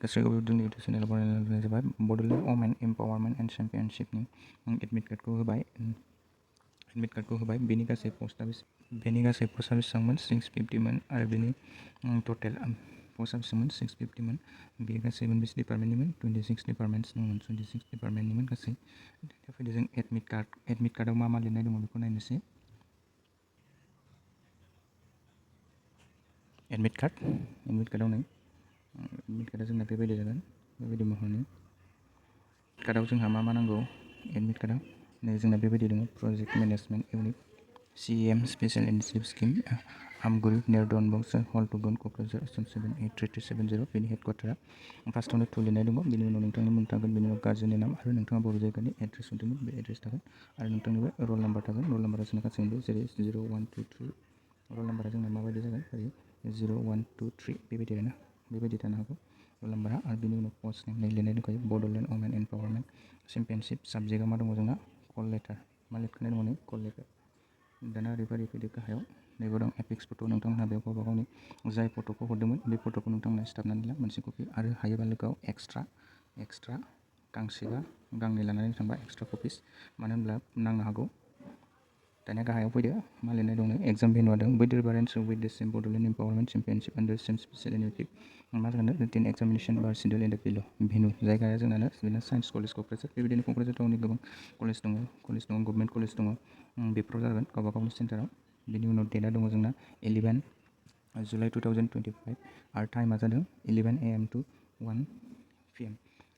गासैखौबो जोंनि YouTube channel बनायनाय जाबाय Bodoland women empowerment and चेम्पियनशिपनि admit कार्डखौ होबाय बेनि गासै पस्टआ बेसेबांमोन 650मोन आरो बेनि टटेल पस्टआ बेसेबांमोन 650मोन बेयो गासै मोनबेसे डिपार्टमेन्टनिमोन 26 डिपार्टमेन्ट्स दंमोन 26 डिपार्टमेन्टनिमोन गासै दा फैदो जों एडमिट कार्डआव मा लिरनाय दङ बेखौ नायनोसै एडमिट कार्डआव नै एडमिट कार्डआ जोंना बेबायदि जागोन बेबायदि महरनि कार्डआव जोंहा मा नांगौ एडमिट कार्डआव नै जोंना बेबायदि दङ project management unit CEM special initiative scheme आमगुरि नियर डन बक्स हल्टुगन क'क्राझार आसाम 783370 बेनि हेडक्वार्टारा फार्स्टआवनो टु लिरनाय दङ बेनि उनाव नोंथांनि मुं थागोन बेनि उनाव गार्जेननि नाम आरो नोंथाङा बबे जायगानि एड्रेस होदोंमोन बे एड्रेस थागोन आरो नोंथांनिबो रल नाम्बार थागोन रल नाम्बारा जोंना गासैबो जेरै 0123 रल नाम्बारा जोंना माबायदि जागोन ओरै 0123 बेबायदि आरोना बेबायदि थानो हागौ रल नाम्बारा आरो बेनि उनाव पस्ट नेम लिरनाय दंखायो बड'लेण्ड वमेन एम्पावारमेन्ट चेम्पियनशिप साबजेक्टआ मा दङ जोंना कल लेटार मा लिरखानाय दङ नै कल लेटार दाना ओरैबायदि फैदो गाहायाव नैबो दं एपिक्स फट' नोंथांमोनहा बेयाव गावबा गावनि जाय फट'खौ हरदोंमोन बे फट'खौ नोंथांमोनहा सिथाबनानै ला मोनसे कपि आरो हायोबा लोगोआव एक्सट्रा गांसेबा गांनै लानानै थांबा एक्सट्रा कपिस मानो होनब्ला नांनो हागौ दानिया गाहायाव फैदो मा लिरनाय दं एग्जाम भेन्युआ दं बैदर बारेन्स विथ द सेम बड'लेण्ड एम्पावारमेन्ट चेम्पियनशिप आन्डार सेम स्पेशल इनिशिएटिभ मा जागोन रिटेन एग्जामिनेसन बार schedule in the bill' venue जायगाया जोंनानो बेनो साइन्स कलेज क'क्राझार बेबायदिनो क'क्राझार टाउननि गोबां कलेज दङ गभर्नमेन्ट कलेज दङ बेफोराव जागोन गावबा गावनि सेन्टाराव बेनि उनाव डेटआ दङ जोंना 11 जुलाइ 2025 आरो टाइमा जादों 11 AM to 1 PM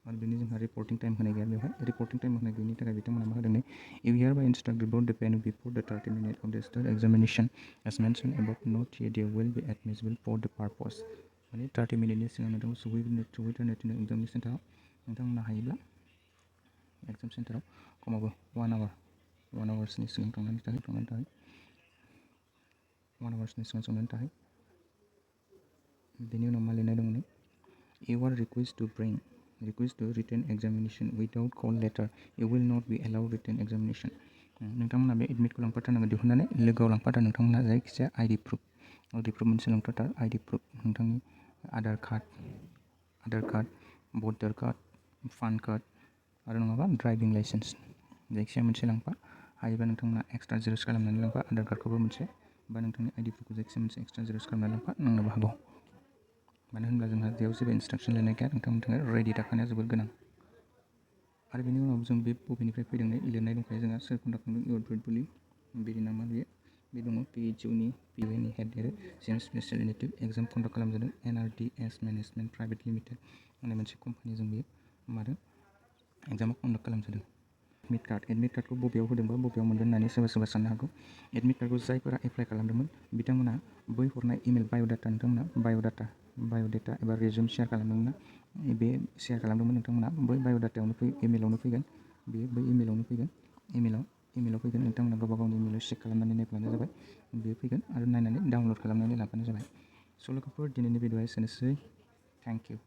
आरो बेनि जोंहा रिपर्टिं टाइम होनाय गैया बेवहाय रिपर्टिं टाइम होनाय गैयिनि थाखाय बिथांमोना मा होदों इउ हियार बाय इन्सट्राक्टेड बोथ द PAN before the 30 minute of the start examination as mention above not yet they will be admissible for the purpose माने 30 मिनिटनि सिगां नोंथांखौ सहैथारनो थिनो एग्जामनि सेन्टाराव नोंथांमोना हायोब्ला एग्जाम सेन्टाराव खमावबो 1 आवार्सनि सिगां थांनानै थाहै 1 आवार्सनि सिगां संनानै थाहै बेनि उनाव मा लिरनाय दङ You are requested to written examination without call letter. You will not be allowed written examination. नोंथांमोना बे एडमिटखौ लांफाथारनांगोन दिहुननानै लोगोआव लांफाथार नोंथांमोना जायखिजाया आइडि प्रुफ मोनसे लांफाथार आइडि प्रुफ नोंथांनि आधार कार्ड भटार कार्ड पान कार्ड आरो नङाबा ड्राइभिं लाइसेन्स जायखिजाया मोनसे लांफा हायोबा नोंथांमोना एक्सट्रा जेरक्स खालामनानै लांफा आधार कार्डखौबो मोनसे बा नोंथांनि आइडि प्रुफखौ जायखिजाया मोनसे एक्सट्रा जेरक्स खालामनानै लांफा नांनोबो हागौ मानो होनब्ला जोंहा बेयाव जेबो इन्सट्राक्सन लिरनाय गैया नोंथांमोननि थाखाय रेडि थाखानाया जोबोद गोनां आरो बेनि उनाव जों बे बबेनिफ्राय फैदों लिरनाय दंखायो जोंहा सोर कन्डाक्ट खालामदों इउर ब्रिडबुलि बेनि नामा बे दङ PHUनि PUनि हेड लिरो CM special initiative exam conduct खालामजादों NRDS मेनेजमेन्ट प्राइभेट लिमिटेड होननाय मोनसे कम्पानिजों बेयो मादों एग्जामाव कन्डाक्ट खालामजादों एडमिट कार्डखौ बबेयाव होदोंबा बबेयाव मोनगोन होननानै सोरबा साननो हागौ एडमिट कार्डखौ जायफोरा एप्लाइ खालामदोंमोन बिथांमोना बै हरनाय इमेल नोंथांमोना बाय'डाटा एबा रिजुम शेयार खालामदोंमोन बे शेयार खालामदोंमोन नोंथांमोना बै बाय'डाटायावनो इमेलावनो फैगोन बेयो बै इमेलावनो फैगोन इमेलाव फैगोन नोंथांमोना गावबा गावनि इमेलाव चेक खालामनानै नायब्लानो जाबाय बेयो फैगोन आरो नायनानै डाउनलड खालामनानै लाबानो जाबाय स' लोगोफोर दिनैनि भिडिअ'आ एसेनोसै थेंक इउ